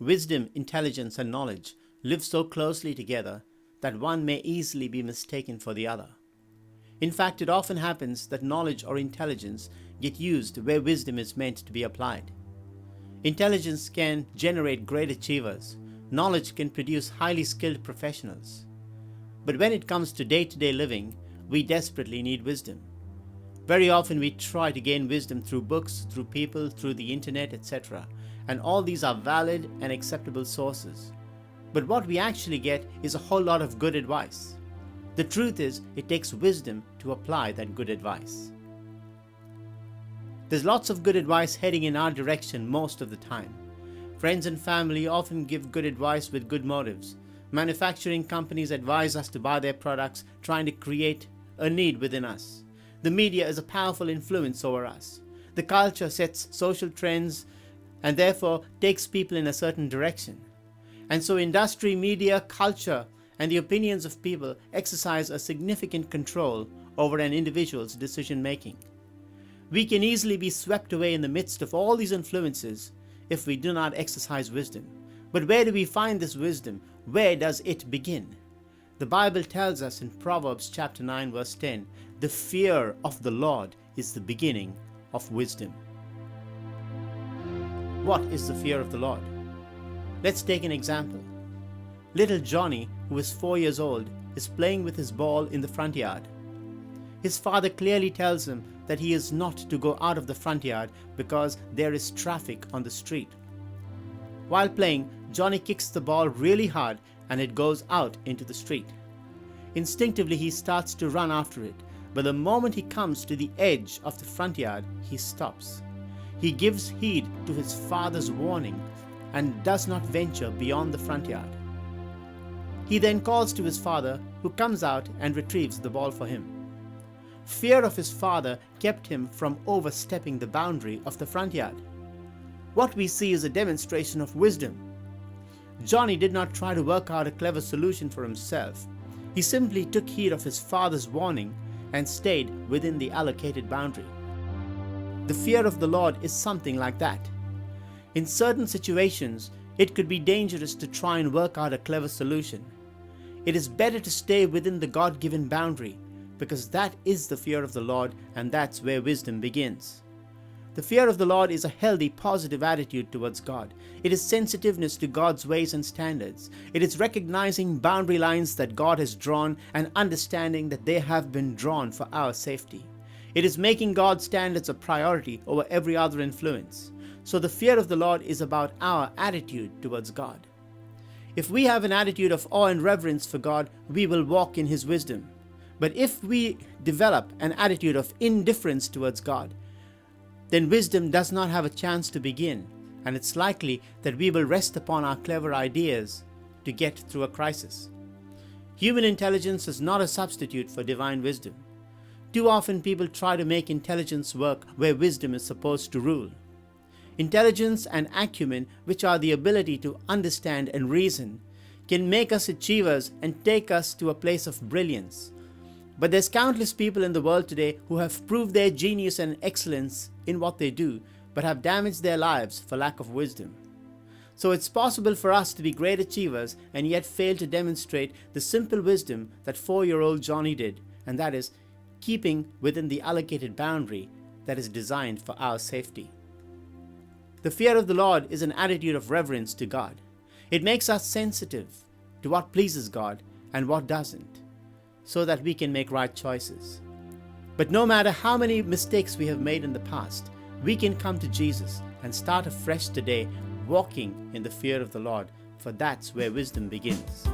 wisdom, intelligence, and knowledge live so closely together that one may easily be mistaken for the other. In fact, it often happens that knowledge or intelligence get used where wisdom is meant to be applied. Intelligence can generate great achievers. Knowledge can produce highly skilled professionals. But when it comes to day-to-day living, we desperately need wisdom. Very often we try to gain wisdom through books, through people, through the internet, etc. And all these are valid and acceptable sources. But what we actually get is a whole lot of good advice. The truth is, it takes wisdom to apply that good advice. There's lots of good advice heading in our direction most of the time. Friends and family often give good advice with good motives. Manufacturing companies advise us to buy their products, trying to create a need within us. The media is a powerful influence over us. The culture sets social trends and therefore takes people in a certain direction. And so industry, media, culture, and the opinions of people exercise a significant control over an individual's decision making. We can easily be swept away in the midst of all these influences if we do not exercise wisdom. But where do we find this wisdom? Where does it begin? The Bible tells us in Proverbs chapter 9 verse 10, the fear of the Lord is the beginning of wisdom. What is the fear of the Lord? Let's take an example. Little Johnny, who is 4 years old, is playing with his ball in the front yard. His father clearly tells him that he is not to go out of the front yard because there is traffic on the street. While playing, Johnny kicks the ball really hard and it goes out into the street. Instinctively he starts to run after it, but the moment he comes to the edge of the front yard, he stops. He gives heed to his father's warning and does not venture beyond the front yard. He then calls to his father, who comes out and retrieves the ball for him. Fear of his father kept him from overstepping the boundary of the front yard. What we see is a demonstration of wisdom. Johnny did not try to work out a clever solution for himself. He simply took heed of his father's warning and stayed within the allocated boundary. The fear of the Lord is something like that. In certain situations, it could be dangerous to try and work out a clever solution. It is better to stay within the God-given boundary, because that is the fear of the Lord, and that's where wisdom begins. The fear of the Lord is a healthy, positive attitude towards God. It is sensitiveness to God's ways and standards. It is recognizing boundary lines that God has drawn and understanding that they have been drawn for our safety. It is making God's standards a priority over every other influence. So the fear of the Lord is about our attitude towards God. If we have an attitude of awe and reverence for God, we will walk in His wisdom. But if we develop an attitude of indifference towards God, then wisdom does not have a chance to begin, and it's likely that we will rest upon our clever ideas to get through a crisis. Human intelligence is not a substitute for divine wisdom. Too often people try to make intelligence work where wisdom is supposed to rule. Intelligence and acumen, which are the ability to understand and reason, can make us achievers and take us to a place of brilliance. But there's countless people in the world today who have proved their genius and excellence in what they do, but have damaged their lives for lack of wisdom. So it's possible for us to be great achievers and yet fail to demonstrate the simple wisdom that 4-year-old Johnny did, and that is keeping within the allocated boundary that is designed for our safety. The fear of the Lord is an attitude of reverence to God. It makes us sensitive to what pleases God and what doesn't, so that we can make right choices. But no matter how many mistakes we have made in the past, we can come to Jesus and start afresh today, walking in the fear of the Lord, for that's where wisdom begins.